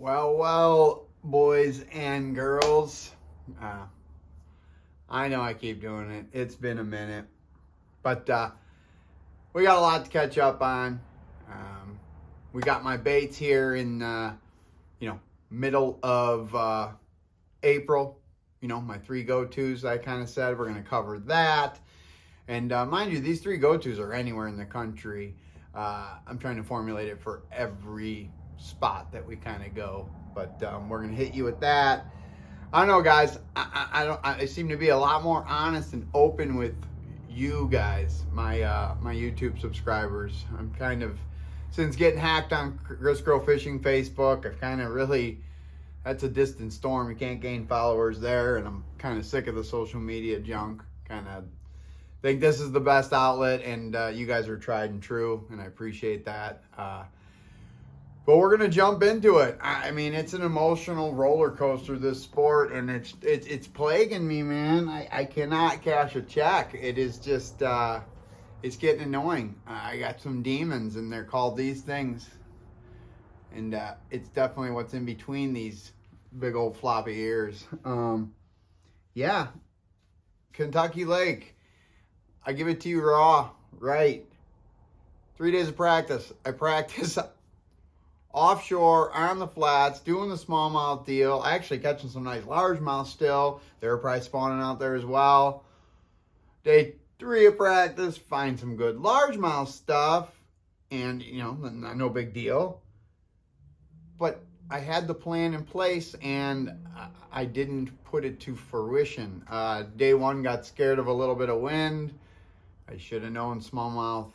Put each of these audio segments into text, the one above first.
Well, boys and girls. I know I keep doing it. It's been a minute. But we got a lot to catch up on. We got my baits here in, middle of April. My three go-tos I kind of said. We're going to cover that. And mind you, these three go-tos are anywhere in the country. I'm trying to formulate it for every spot that we kind of go. But we're going to hit you with that. I don't know, guys. I seem to be a lot more honest and open with you guys, my YouTube subscribers. I'm kind of, since getting hacked on Chris Grow Fishing Facebook, I've kind of really, that's a distant storm. You can't gain followers there, and I'm kind of sick of the social media junk. Kind of think this is the best outlet, and you guys are tried and true, and I appreciate that. But we're gonna jump into it. I mean, it's an emotional roller coaster, this sport, and it's plaguing me, man. I cannot cash a check. It is just it's getting annoying. I got some demons, and they're called these things, and it's definitely what's in between these big old floppy ears. Yeah, Kentucky Lake. I give it to you raw, right? 3 days of practice. I practice offshore, on the flats, doing the smallmouth deal. Actually catching some nice largemouth still. They were probably spawning out there as well. Day 3 of practice, find some good largemouth stuff. And, no big deal. But I had the plan in place, and I didn't put it to fruition. Day 1 got scared of a little bit of wind. I should have known smallmouth,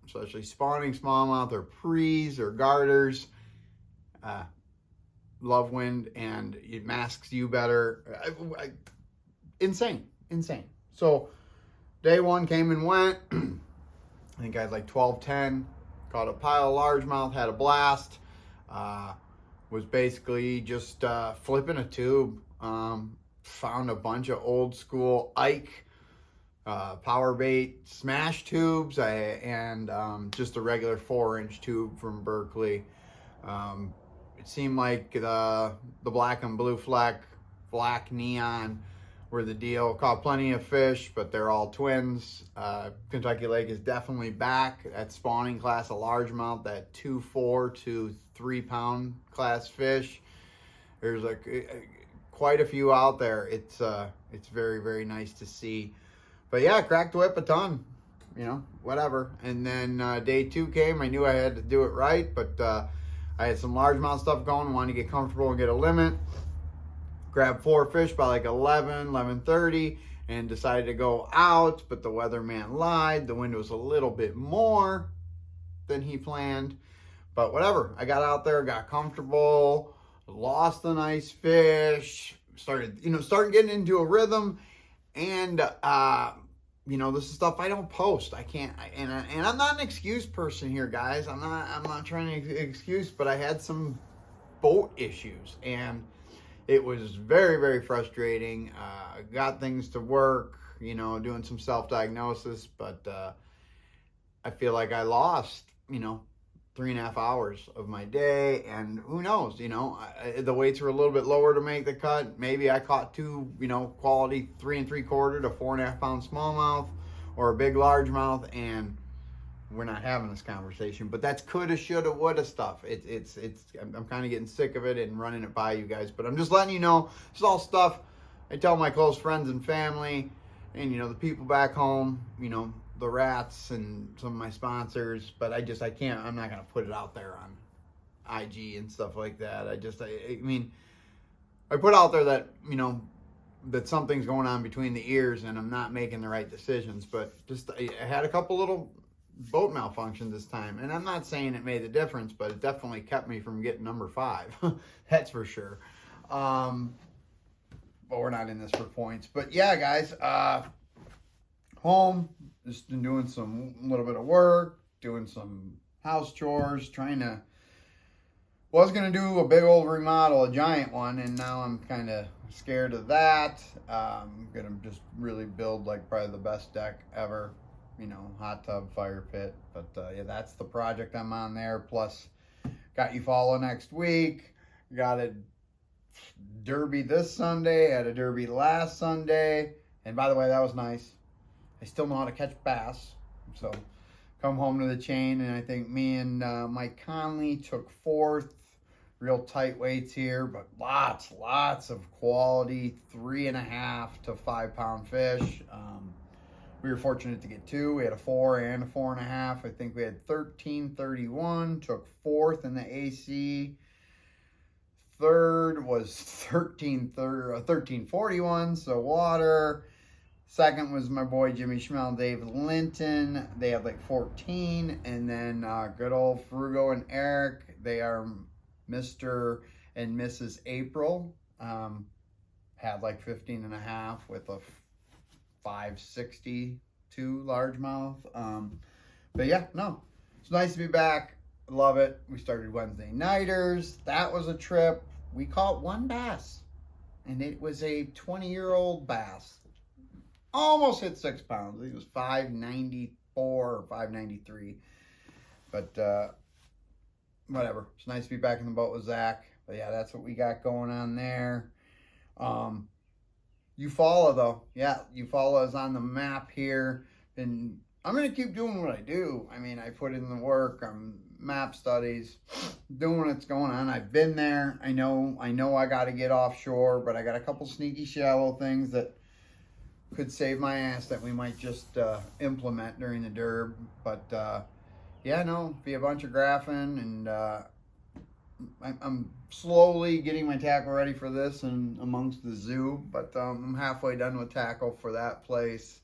especially spawning smallmouth or prees or garters, love wind, and it masks you better. Insane. So day 1 came and went. I think I had like 12-10, caught a pile of largemouth, had a blast. Was basically just flipping a tube. Found a bunch of old school Ike power bait smash tubes, and just a regular 4-inch tube from Berkeley. It seemed like the black and blue fleck, black neon were the deal. Caught plenty of fish, but they're all twins. Kentucky Lake is definitely back at spawning class of largemouth, that 2-4 to 3 pound class fish. There's quite a few out there. It's very, very nice to see. But yeah, cracked the whip a ton, whatever. And then day 2 came. I knew I had to do it right, but I had some largemouth stuff going, wanted to get comfortable and get a limit. Grabbed 4 fish by like 11:30, and decided to go out, but the weatherman lied. The wind was a little bit more than he planned, but whatever. I got out there, got comfortable, lost a nice fish, started getting into a rhythm. And this is stuff I don't post. I can't, and I'm not an excuse person here, guys. I'm not trying to excuse, but I had some boat issues, and it was very, very frustrating. Got things to work, doing some self-diagnosis, but I feel like I lost, 3.5 hours of my day, and who knows, the weights were a little bit lower to make the cut. Maybe I caught 2, quality 3 3/4 to 4.5 pound smallmouth or a big largemouth, and we're not having this conversation. But that's coulda, shoulda, woulda stuff. I'm kind of getting sick of it and running it by you guys, but I'm just letting you know, it's all stuff I tell my close friends and family, and the people back home, the rats and some of my sponsors, but I can't, I'm not going to put it out there on IG and stuff like that. I mean, I put out there that, that something's going on between the ears and I'm not making the right decisions, but I had a couple little boat malfunctions this time, and I'm not saying it made the difference, but it definitely kept me from getting number 5. That's for sure. But we're not in this for points. But yeah, guys, home, just been doing some little bit of work, doing some house chores, was gonna do a big old remodel, a giant one, and now I'm kind of scared of that. I'm gonna just really build like probably the best deck ever, hot tub, fire pit. But yeah, that's the project I'm on there. Plus, got you follow next week. Got a derby this Sunday, had a derby last Sunday. And by the way, that was nice. I still know how to catch bass. So come home to the chain, and I think me and Mike Conley took fourth. Real tight weights here, but lots of quality 3.5 to 5 pound fish. We were fortunate to get 2. We had a 4 and a 4.5. I think we had 13.31. Took fourth in the AC. Third was 13.41. So water. Second was my boy Jimmy Schmel, Dave Linton. They had like 14, and then good old Frugo and Eric. They are Mr. and Mrs. April. Had like 15.5 with a 562 largemouth. But yeah, no, it's nice to be back. Love it. We started Wednesday nighters. That was a trip. We caught 1 bass, and it was a 20-year-old bass. Almost hit 6 pounds. I think it was 594 or 593. But whatever. It's nice to be back in the boat with Zach. But yeah, that's what we got going on there. Eufaula though. Yeah, Eufaula is on the map here. And I'm going to keep doing what I do. I mean, I put in the work. I'm map studies, doing what's going on. I've been there. I know I got to get offshore, but I got a couple sneaky shallow things that could save my ass that we might just implement during the derb. But yeah, no, be a bunch of graphing, and I'm slowly getting my tackle ready for this and amongst the zoo, but I'm halfway done with tackle for that place.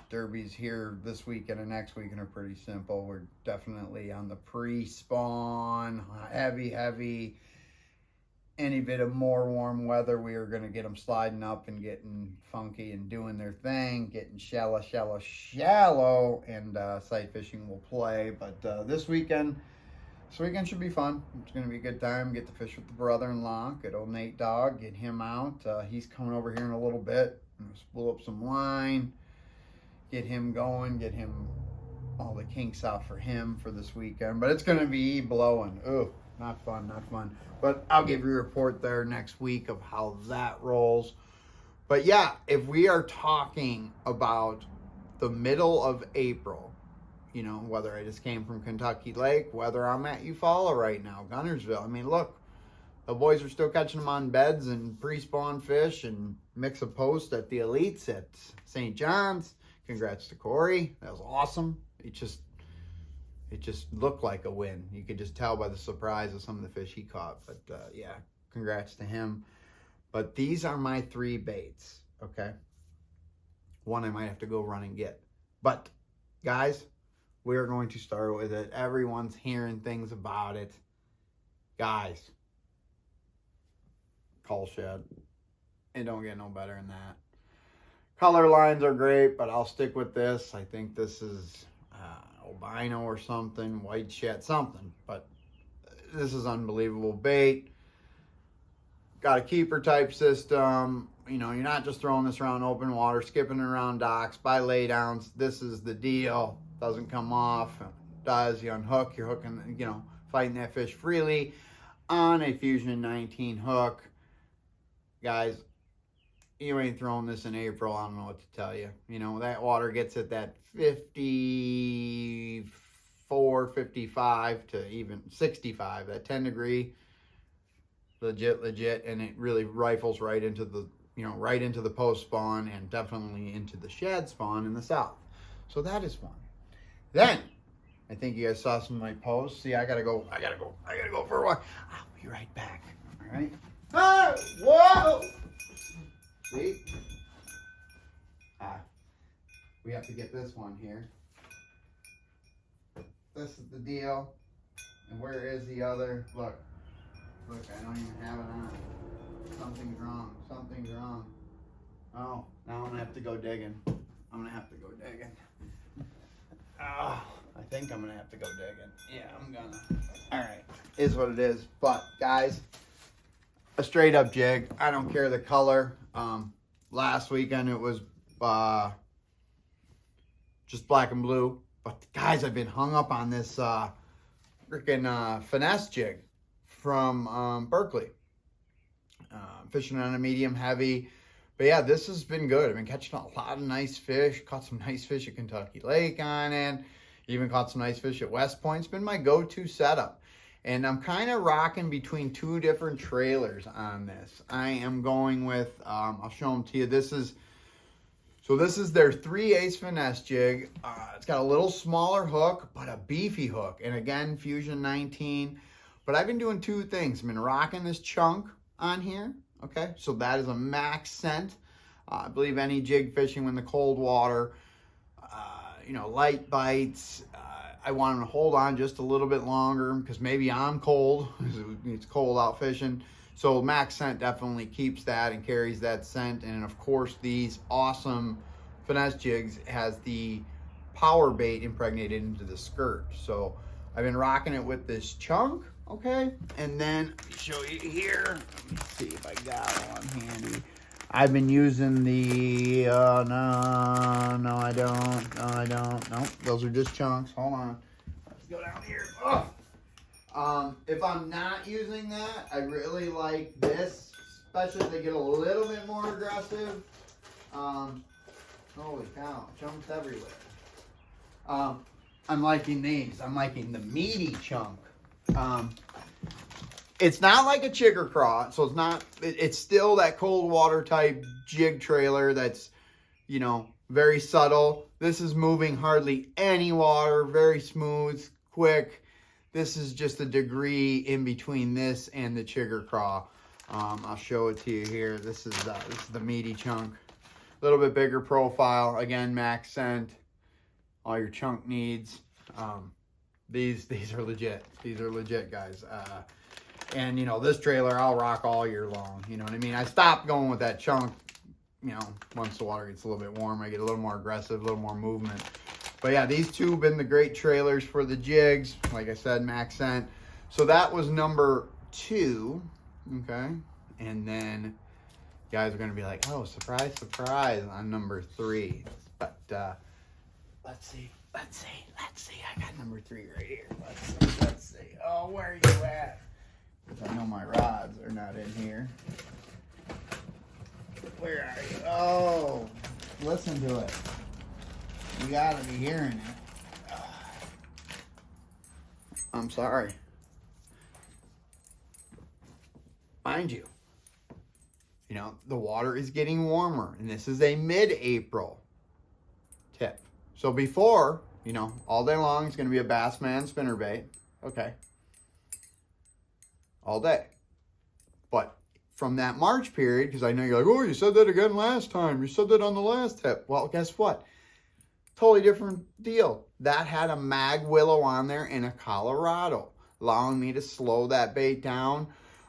Derbies here this weekend and next weekend are pretty simple. We're definitely on the pre-spawn, heavy. Any bit of more warm weather, we are going to get them sliding up and getting funky and doing their thing, getting shallow, and sight fishing will play. But this weekend should be fun. It's going to be a good time. Get to fish with the brother-in-law, good old Nate Dog, get him out. He's coming over here in a little bit. Spool up some line, get him going, get him all the kinks out for him for this weekend. But it's going to be blowing. Ooh, not fun. But I'll give you a report there next week of how that rolls. But yeah, if we are talking about the middle of April, you know, whether I just came from Kentucky Lake, whether I'm at Eufaula right now, Gunnersville. I mean, look, the boys are still catching them on beds and pre-spawn fish and mix a post at the Elites at St. John's. Congrats to Corey. That was awesome. It just looked like a win. You could just tell by the surprise of some of the fish he caught. But yeah, congrats to him. But these are my 3 baits, okay? One I might have to go run and get. But guys, we're going to start with it. Everyone's hearing things about it. Guys, cull shed. It don't get no better than that. Color lines are great, but I'll stick with this. I think this is albino or something, white shed, something. But this is unbelievable bait. Got a keeper type system. You know, you're not just throwing this around open water, skipping around docks, by laydowns. This is the deal. Doesn't come off. Does, you unhook, you're hooking, you know, fighting that fish freely on a Fusion 19 hook. Guys, you ain't throwing this in April, I don't know what to tell you. You know, that water gets at that 54, 55 to even 65, that 10 degree, legit, and it really rifles right into the, you know, right into the post spawn and definitely into the shad spawn in the south. So that is one. Then, I think you guys saw some of my posts. See, I gotta go for a walk. I'll be right back, all right? Ah, whoa! See? We have to get this one here. This is the deal. And where is the other? Look, I don't even have it on. Something's wrong. Oh, now I'm gonna have to go digging. I think I'm gonna have to go digging. Yeah, I'm gonna. All right, is what it is. But guys, a straight up jig. I don't care the color. Last weekend it was just black and blue. But guys, I've been hung up on this freaking finesse jig from Berkeley. Fishing on a medium heavy. But yeah, this has been good. I've been catching a lot of nice fish. Caught some nice fish at Kentucky Lake on it. Even caught some nice fish at West Point. It's been my go-to setup. And I'm kind of rocking between two different trailers on this. I am going with, I'll show them to you. This is their 3/8 finesse jig. It's got a little smaller hook, but a beefy hook. And again, Fusion 19. But I've been doing two things. I've been rocking this chunk on here. Okay, so that is a max scent. I believe any jig fishing in the cold water, light bites, I want them to hold on just a little bit longer because maybe I'm cold. It's cold out fishing. So max scent definitely keeps that and carries that scent. And of course, these awesome finesse jigs has the power bait impregnated into the skirt. So I've been rocking it with this chunk. Okay, and then let me show you here. Let me see if I got one handy. I've been using the, no, I don't. Nope, those are just chunks. Hold on. Let's go down here. Oh. If I'm not using that, I really like this, especially if they get a little bit more aggressive. Holy cow, chunks everywhere. I'm liking these. I'm liking the meaty chunk. It's not like a chigger craw, so it's still that cold water type jig trailer that's, very subtle. This is moving hardly any water, very smooth, quick. This is just a degree in between this and the chigger craw. I'll show it to you here. This is the meaty chunk. A little bit bigger profile. Again, max scent. All your chunk needs. These are legit. These are legit, guys. And this trailer I'll rock all year long. You know what I mean? I stopped going with that chunk. Once the water gets a little bit warm, I get a little more aggressive, a little more movement. But yeah, these two have been the great trailers for the jigs. Like I said, max scent. So that was number 2. Okay, and then you guys are gonna be like, oh, surprise, surprise on number 3. But let's see. I got number 3 right here. Let's see. Oh, where are you at? Because I know my rods are not in here. Where are you? Oh, listen to it. You gotta be hearing it. I'm sorry. Mind you, the water is getting warmer, and this is a mid-April tip. So before, all day long, it's going to be a Bassman spinnerbait. Okay. All day. But from that March period, because I know you're like, oh, you said that again last time. You said that on the last tip. Well, guess what? Totally different deal. That had a mag willow on there in a Colorado, allowing me to slow that bait down.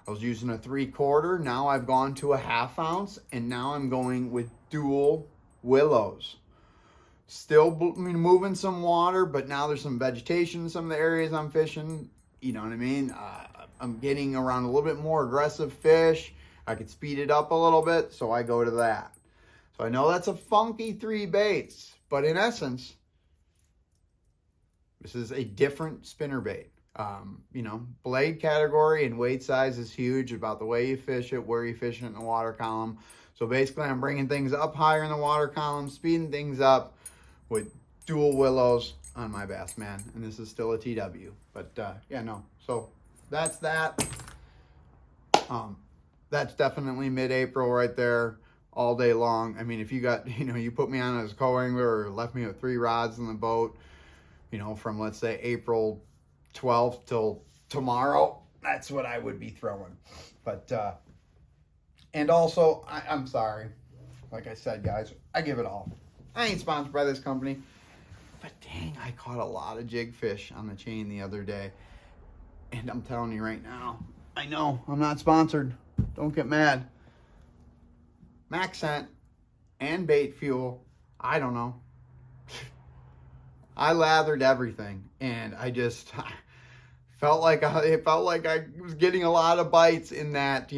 I was using a 3/4. Now I've gone to a 1/2 ounce, and now I'm going with dual willows. Still moving some water, but now there's some vegetation in some of the areas I'm fishing. You know what I mean? I'm getting around a little bit more aggressive fish. I could speed it up a little bit, so I go to that. So I know that's a funky 3 baits, but in essence, this is a different spinnerbait. Blade category and weight size is huge about the way you fish it, where you fish it in the water column. So basically, I'm bringing things up higher in the water column, speeding things up with dual willows on my Bassman. And this is still a TW. But, So that's that. That's definitely mid-April right there, all day long. I mean, if you got, you put me on as a co-angler or left me with 3 rods in the boat, from, let's say, April 12th till tomorrow, that's what I would be throwing. But, and also, I'm sorry. Like I said, guys, I give it all. I ain't sponsored by this company. But dang, I caught a lot of jig fish on the chain the other day. And I'm telling you right now, I know I'm not sponsored. Don't get mad. Max scent and bait fuel, I don't know. I lathered everything, and I just felt like I was getting a lot of bites in that,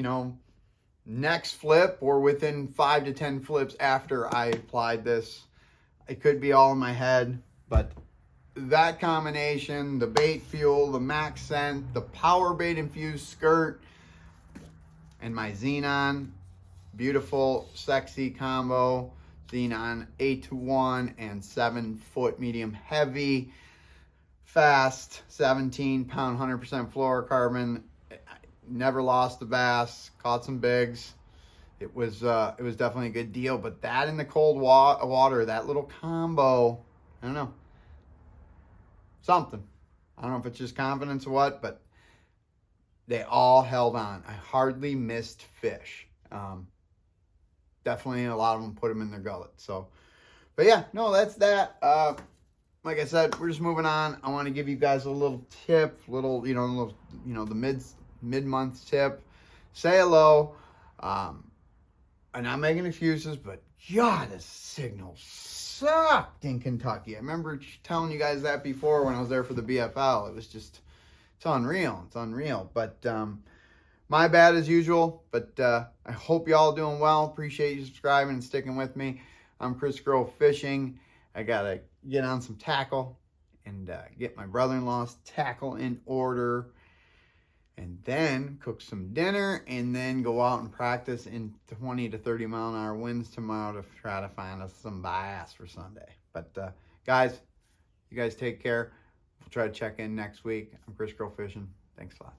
next flip or within 5 to 10 flips after I applied this. It could be all in my head, but that combination, the bait fuel, the max scent, the power bait infused skirt, and my Xenon, beautiful, sexy combo. Xenon 8-to-1 and 7-foot medium heavy, fast, 17-pound, 100% fluorocarbon. Never lost the bass, caught some bigs. It was definitely a good deal. But that in the cold water, that little combo, I don't know, something. I don't know if it's just confidence or what, but they all held on. I hardly missed fish. Definitely a lot of them put them in their gullet. So, but yeah, no, that's that. Like I said, we're just moving on. I want to give you guys a little tip, the mid-month tip. Say hello. I'm not making excuses, but God, the signal sucked in Kentucky. I remember telling you guys that before when I was there for the BFL. It was just, it's unreal. It's unreal. But my bad as usual. But I hope y'all doing well. Appreciate you subscribing and sticking with me. I'm Chris Grove Fishing. I got to get on some tackle and get my brother-in-law's tackle in order. And then cook some dinner and then go out and practice in 20 to 30 mile an hour winds tomorrow to try to find us some bass for Sunday. But guys, you guys take care. We'll try to check in next week. I'm Chris Grove Fishing. Thanks a lot.